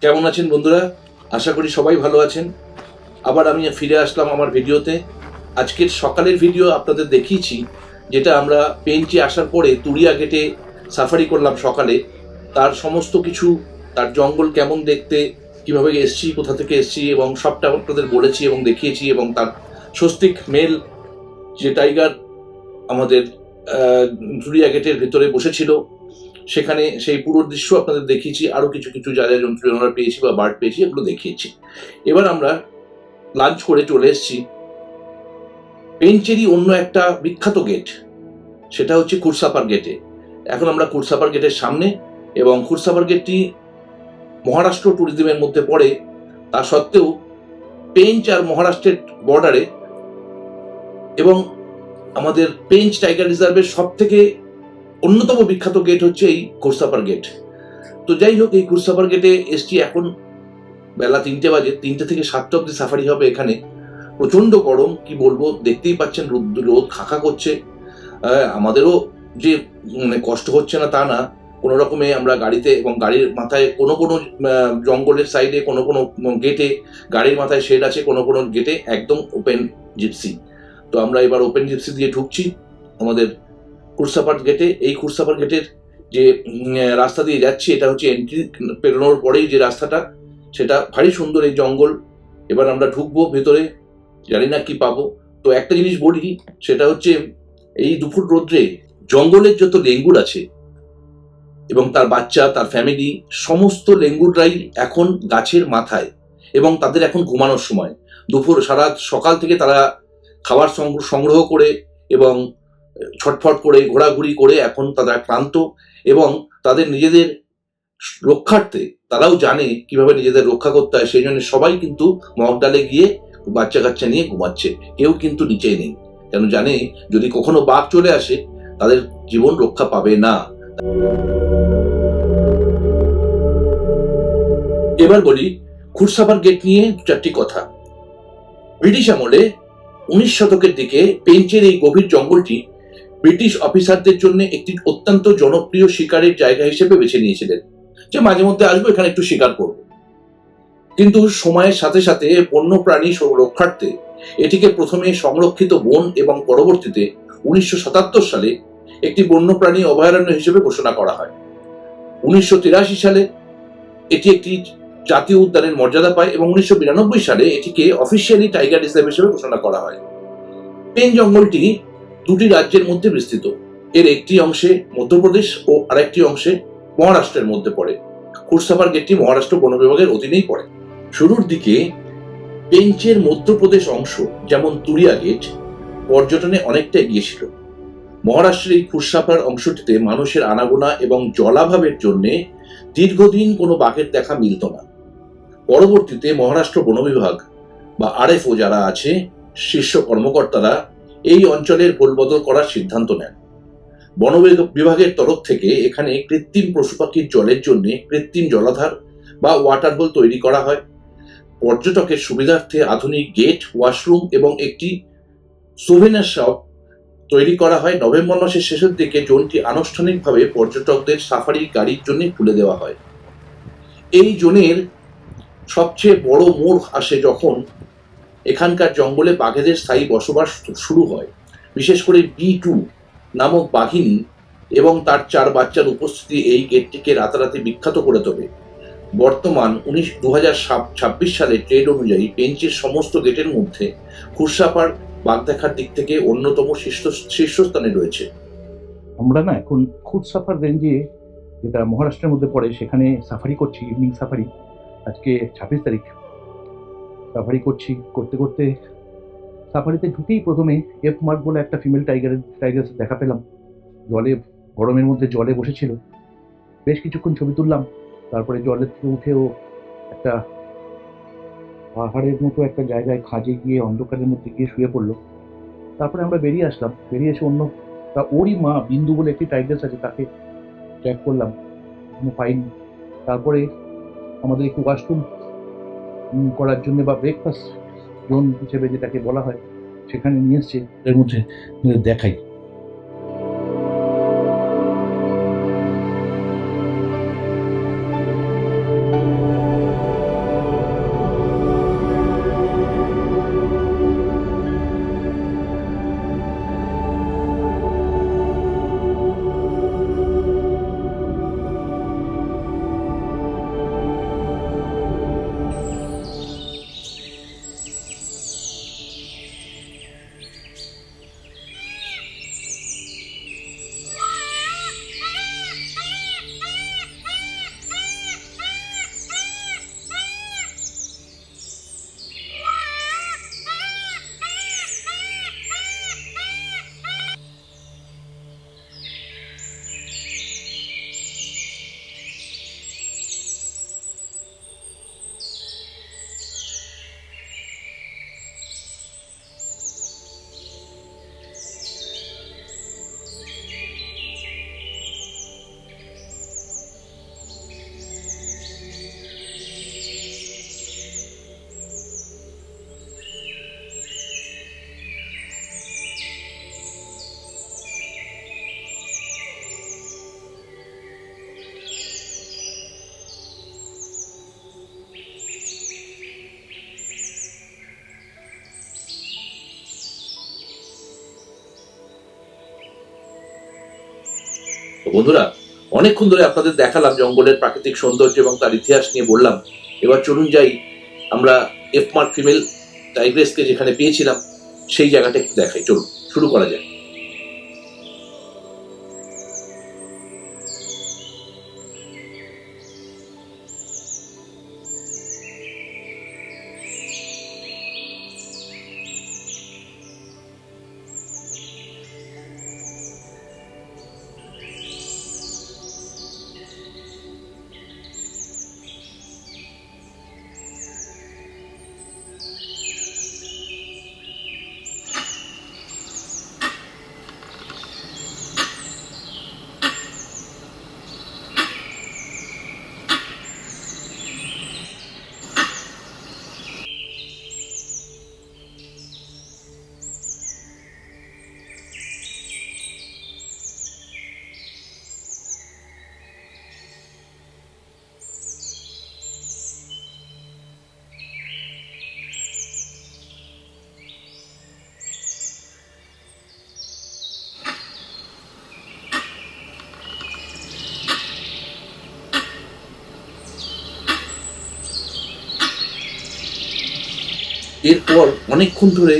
কেমন আছেন বন্ধুরা? আশা করি সবাই ভালো আছেন। আবার আমি ফিরে আসলাম আমার ভিডিওতে। আজকের সকালের ভিডিও আপনাদের দেখিয়েছি, যেটা আমরা পেঞ্চে আসার পরে তুরিয়া গেটে সাফারি করলাম সকালে। তার সমস্ত কিছু, তার জঙ্গল কেমন দেখতে, কিভাবে এসছি, কোথা থেকে এসছি, এবং সবটা আপনাদের বলেছি এবং দেখিয়েছি। এবং তার স্বস্তিক মেল যে টাইগার আমাদের তুরিয়া গেটের ভেতরে বসেছিল, সেখানে সেই পুরো দৃশ্য আপনাদের দেখিয়েছি। আরো কিছু কিছু যা যা জন্তু জানোয়ার পেয়েছি বা বার্ড পেয়েছি এগুলো দেখিয়েছি। এবার আমরা লাঞ্চ করে চলে এসেছি পেঞ্চেরই অন্য একটা বিখ্যাত গেট, সেটা হচ্ছে কুরসাপার গেটে। এখন আমরা কুরসাপার গেটের সামনে, এবং কুরসাপার গেটটি মহারাষ্ট্র ট্যুরিজমের মধ্যে পড়ে। তা সত্ত্বেও পেঞ্চ আর মহারাষ্ট্রের বর্ডারে, এবং আমাদের পেঞ্চ টাইগার রিজার্ভের সব থেকে অন্যতম বিখ্যাত গেট হচ্ছে এই কুরসাপার গেট। তো যাই হোক, এই কুরসাপার গেটে এসছি এখন বেলা 3টে বাজে। 3টে থেকে 7টা অব্দি সাফারি হবে এখানে। প্রচন্ড গরম, কি বলবো, দেখতেই পাচ্ছেন রোদ খাকা করছে। আমাদেরও যে কষ্ট হচ্ছে না তা না, কোনো রকমে আমরা গাড়িতে, এবং গাড়ির মাথায় কোনো কোনো জঙ্গলের সাইডে, কোনো কোনো গেটে গাড়ির মাথায় শেড আছে, কোনো কোনো গেটে একদম ওপেন জিপসি। তো আমরা এবার ওপেন জিপসি দিয়ে ঢুকছি আমাদের কুরসাপার গেটে। এই কুরসাপার গেটের যে রাস্তা দিয়ে যাচ্ছি, এটা হচ্ছে এন্ট্রি পেরোনোর পরেই যে রাস্তাটা, সেটা ভারী সুন্দর এই জঙ্গল। এবার আমরা ঢুকবো ভেতরে, জানি না কি পাবো। তো একটা জিনিস বলি, সেটা হচ্ছে এই দুপুর রোদ্রে জঙ্গলের যত লেঙ্গুর আছে এবং তার বাচ্চা, তার ফ্যামিলি, সমস্ত লেঙ্গুররাই এখন গাছের মাথায়, এবং তাদের এখন ঘুমানোর সময়। দুপুর সারা সকাল থেকে তারা খাবার সংগ্রহ করে এবং ছটফট করে ঘোরাঘুরি করে এখন তারা ক্লান্ত, এবং তাদের নিজেদের রক্ষার্থে তারাও জানে কিভাবে নিজেদের রক্ষা করতে হয়। সেই জন্য সবাই কিন্তু মগডালে গিয়ে বাচ্চা কাচ্চা নিয়ে ঘুমাচ্ছে। কেউ কিন্তু নিচেই নেই, কেন জানে যদি কখনো বাঘ চলে আসে তাদের জীবন রক্ষা পাবে না। এবার বলি কুরসাপার গেট নিয়ে 4টি কথা। ব্রিটিশ আমলে 19 শতকের দিকে পেঞ্চের এই গভীর জঙ্গলটি ব্রিটিশ অফিসারদের জন্য একটি অত্যন্ত জনপ্রিয় শিকারের জায়গা হিসেবে বেছে নিয়েছিলেন, যে মাঝে মধ্যে আসবো এখানে একটু শিকার করবো। কিন্তু সময়ের সাথে সাথে বন্য প্রাণী রক্ষার্থে এটিকে প্রথমে সংরক্ষিত বন এবং পরবর্তীতে 1977 সালে একটি বন্যপ্রাণী অভয়ারণ্য হিসেবে ঘোষণা করা হয়। 1983 সালে এটি একটি জাতীয় উদ্যানের মর্যাদা পায়, এবং 1992 সালে এটিকে অফিসিয়ালি টাইগার রিজার্ভ হিসেবে ঘোষণা করা হয়। পেন জঙ্গলটি দুটি রাজ্যের মধ্যে বিস্তৃত। এর একটি অংশে মধ্যপ্রদেশ ও আরেকটি অংশে মহারাষ্ট্রের মধ্যে পড়ে। কুরসাপার গেটটি মহারাষ্ট্র বন বিভাগের অধীনেই পড়ে। শুরুর দিকে পেঞ্চের মধ্যপ্রদেশ অংশ, যেমন তুরিয়া গেট, পর্যটনে অনেকটা এগিয়ে ছিল। মহারাষ্ট্রের এই কুরসাপার অংশটিতে মানুষের আনাগোনা এবং জলাভাবের জন্য দীর্ঘদিন কোনো বাঘের দেখা মিলত না। পরবর্তীতে মহারাষ্ট্র বন বিভাগ বা আরএফও যারা আছে, শীর্ষ কর্মকর্তারা এই অঞ্চলের গোলবদল করার সিদ্ধান্ত নেন। বন বিভাগের তরফ থেকে এখানে কৃত্রিম পশু পাখির জলের জন্য কৃত্রিম জলাধার বা ওয়াটার হোল তৈরি করা হয়। পর্যটকের সুবিধার্থে আধুনিক গেট, ওয়াশরুম এবং একটি সুভেনির শপ তৈরি করা হয়। নভেম্বর মাসের শেষের দিকে জোনটি আনুষ্ঠানিকভাবে পর্যটকদের সাফারি গাড়ির জন্য খুলে দেওয়া হয়। এই জোনের সবচেয়ে বড় মোড় আসে যখন এখানকার জঙ্গলে বাঘেদের স্থায়ী বসবাস শুরু হয়। বিশেষ করে B2 নামক বাঘিনী এবং তার 4 বাচ্চার উপস্থিতি এই গেটটিকে রাতারাতি বিখ্যাত করে তোলে। বর্তমান 2026 সালে ট্রেড অনুযায়ী পেঞ্চের সমস্ত গেটের মধ্যে কুরসাপার বাঘ দেখার দিক থেকে অন্যতম শীর্ষস্থানে রয়েছে। আমরা না এখন কুরসাপার রেঞ্জে, যেটা মহারাষ্ট্রের মধ্যে পড়ে, সেখানে সাফারি করছি, ইভিনিং সাফারি। আজকে 26 তারিখ। সাফারি করতে করতে সাফারিতে ঢুকেই প্রথমে এফ মার্ক বলে একটা ফিমেল টাইগার দেখা পেলাম। গরমের মধ্যে জলে বসেছিল। বেশ কিছুক্ষণ ছবি তুললাম। তারপরে জলের থেকে উঠেও একটা পাহাড়ের মতো একটা জায়গায় খাঁজে গিয়ে অন্ধকারের মধ্যে গিয়ে শুয়ে পড়লো। তারপরে আমরা বেরিয়ে আসলাম। বেরিয়ে এসে ওরই মা বিন্দু বলে একটি টাইগার আছে, তাকে ট্র্যাক করলাম, কোনো পাইনি। তারপরে আমাদের একটু ওয়াশরুম করার জন্য বা ব্রেকফাস্ট জোন হিসেবে যেটাকে বলা হয়, সেখানে নিয়ে এসছে। এর মধ্যে দেখাই, বন্ধুরা, অনেকক্ষণ ধরে আপনাদের দেখালাম জঙ্গলের প্রাকৃতিক সৌন্দর্য এবং তার ইতিহাস নিয়ে বললাম। এবার চলুন যাই আমরা এফ মার্ক ফিমেল টাইগ্রেসকে যেখানে পেয়েছিলাম সেই জায়গাটা একটু দেখাই। চলুন শুরু করা যাক। এরপর অনেকক্ষণ ধরে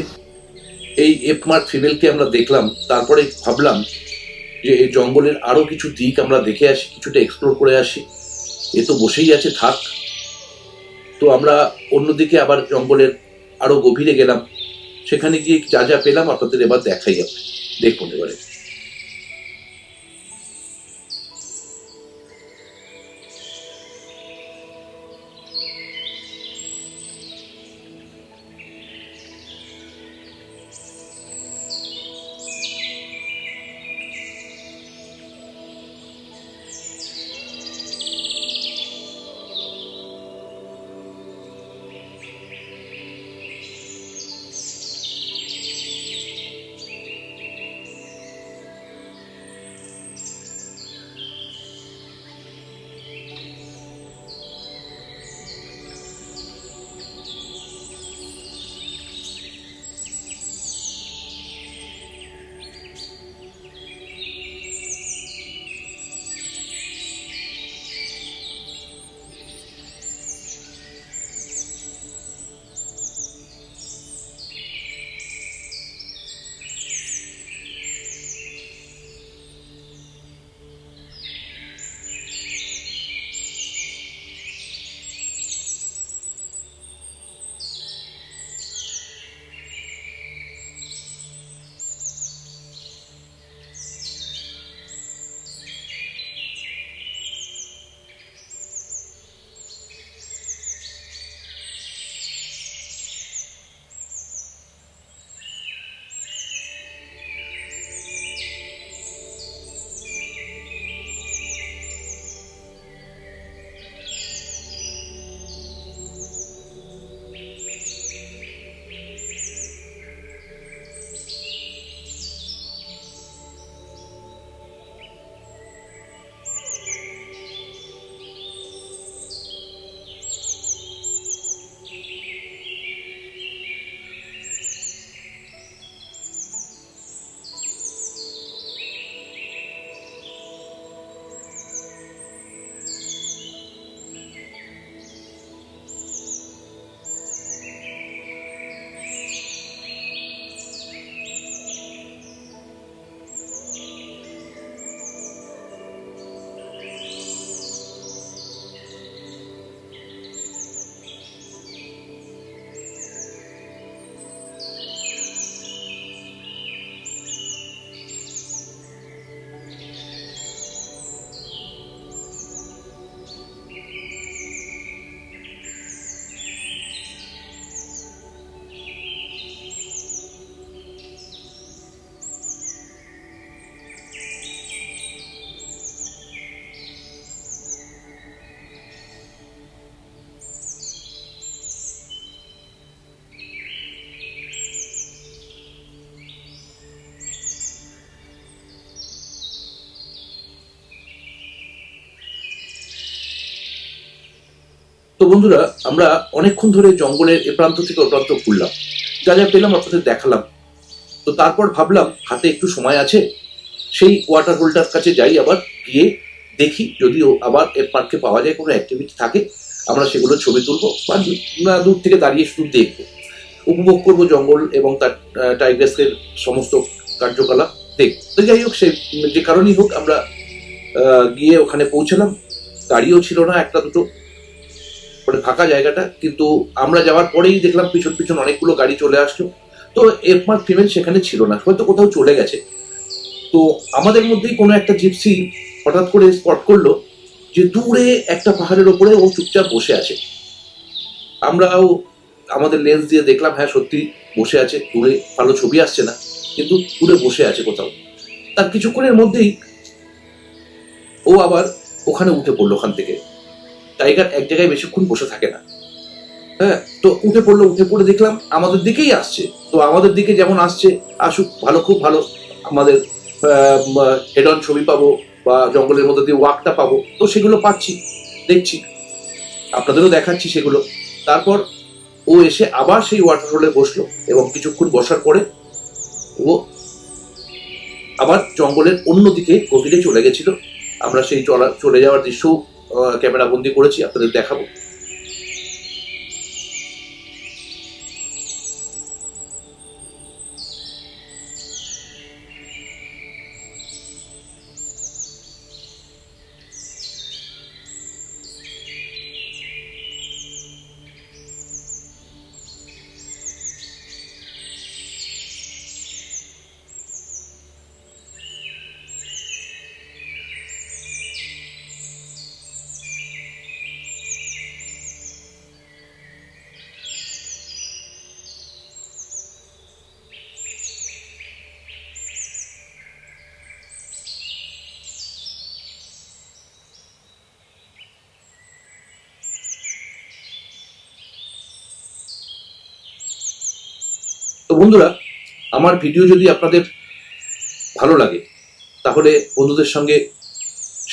এই এফ মার্ক ফিমেলকে আমরা দেখলাম। তারপরে ভাবলাম যে এই জঙ্গলের আরো কিছু দিক আমরা দেখে আসি, কিছুটা এক্সপ্লোর করে আসি। এ তো বসেই আছে, থাক। তো আমরা অন্যদিকে আবার জঙ্গলের আরো গভীরে গেলাম। সেখানে গিয়ে যা যা পেলাম আপনাদের এবার দেখাই। আপনি দেখুন এবারে। তো বন্ধুরা, আমরা অনেকক্ষণ ধরে জঙ্গলের এ প্রান্ত থেকে ও প্রান্ত ঘুরলাম, যা যা পেলাম আপনাদের দেখালাম। তো তারপর ভাবলাম হাতে একটু সময় আছে, সেই ওয়াটার হোলটার কাছে যাই, আবার গিয়ে দেখি যদিও আবার এর পার্কে পাওয়া যায় কোনো অ্যাক্টিভিটি থাকে, আমরা সেগুলো ছবি তুলবো বা দূর থেকে দাঁড়িয়ে শুধু দেখবো, উপভোগ করবো জঙ্গল এবং তার টাইগার্সের সমস্ত কার্যকলাপ দেখবো। তো যাই হোক, সে যে কারণেই হোক আমরা গিয়ে ওখানে পৌঁছলাম। গাড়িও ছিল না, একটা দুটো, মানে ফাঁকা জায়গাটা। কিন্তু আমরা যাওয়ার পরেই দেখলাম পিছন পিছন অনেকগুলো গাড়ি চলে আসলো। তো এফমার্ক ফিমেল সেখানে ছিল না, হয়তো কোথাও চলে গেছে। তো আমাদের মধ্যেই কোনো একটা জিপসি হঠাৎ করে স্পট করলো যে দূরে একটা পাহাড়ের ওপরে ও চুপচাপ বসে আছে। আমরাও আমাদের লেন্স দিয়ে দেখলাম, হ্যাঁ সত্যি বসে আছে দূরে, ভালো ছবি আসছে না কিন্তু দূরে বসে আছে কোথাও। তার কিছুক্ষণের মধ্যেই ও আবার ওখানে উঠে পড়লো ওখান থেকে। টাইগার এক জায়গায় বেশিক্ষণ বসে থাকে না। হ্যাঁ, তো উঠে পড়ে দেখলাম আমাদের দিকেই আসছে। তো আমাদের দিকে যেমন আসছে আসুক, ভালো, খুব ভালো, আমাদের হেড অন ছবি পাবো বা জঙ্গলের মধ্যে দিয়ে ওয়াকটা পাবো। তো সেগুলো পাচ্ছি, দেখছি, আপনাদেরও দেখাচ্ছি সেগুলো। তারপর ও এসে আবার সেই ওয়াটার হোলে বসলো এবং কিছুক্ষণ বসার পরে ও আবার জঙ্গলের অন্যদিকে গভীরে চলে গেছিল। আমরা সেই চলে যাওয়ার দৃশ্য ক্যামেরা বন্দি করেছি, আপনাদের দেখাবো। তো বন্ধুরা, আমার ভিডিও যদি আপনাদের ভালো লাগে তাহলে বন্ধুদের সঙ্গে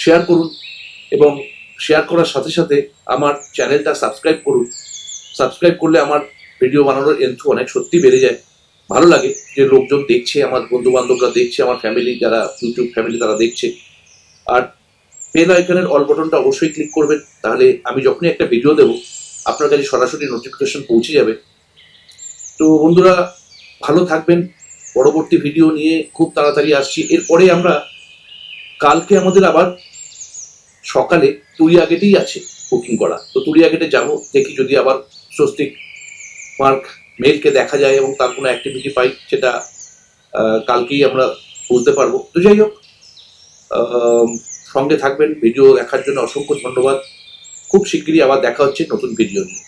শেয়ার করুন এবং শেয়ার করার সাথে সাথে আমার চ্যানেলটা সাবস্ক্রাইব করুন। সাবস্ক্রাইব করলে আমার ভিডিও বানানোর এন্থু অনেক সত্যি বেড়ে যায়। ভালো লাগে যে লোকজন দেখছে, আমার বন্ধু বান্ধবরা দেখছে, আমার ফ্যামিলি যারা ইউটিউব ফ্যামিলি তারা দেখছে। আর বেল আইকনের অল বাটনটা অবশ্যই ক্লিক করবেন, তাহলে আমি যখনই একটা ভিডিও দেবো আপনার কাছে সরাসরি নোটিফিকেশন পৌঁছে যাবে। তো বন্ধুরা, ভালো থাকবেন। পরবর্তী ভিডিও নিয়ে খুব তাড়াতাড়ি আসছি। এরপরে আমরা কালকে আমাদের আবার সকালে তুরিয়া গেটেই আছে বুকিং করা। তো তুরিয়া গেটে যাবো, দেখি যদি আবার স্বস্তিক মার্ক মেলকে দেখা যায় এবং তার কোনো অ্যাক্টিভিটি পাই, সেটা কালকেই আমরা বুঝতে পারবো। তো যাই হোক, সঙ্গে থাকবেন। ভিডিও দেখার জন্য অসংখ্য ধন্যবাদ। খুব শিগগিরই আবার দেখা হচ্ছে নতুন ভিডিও নিয়ে।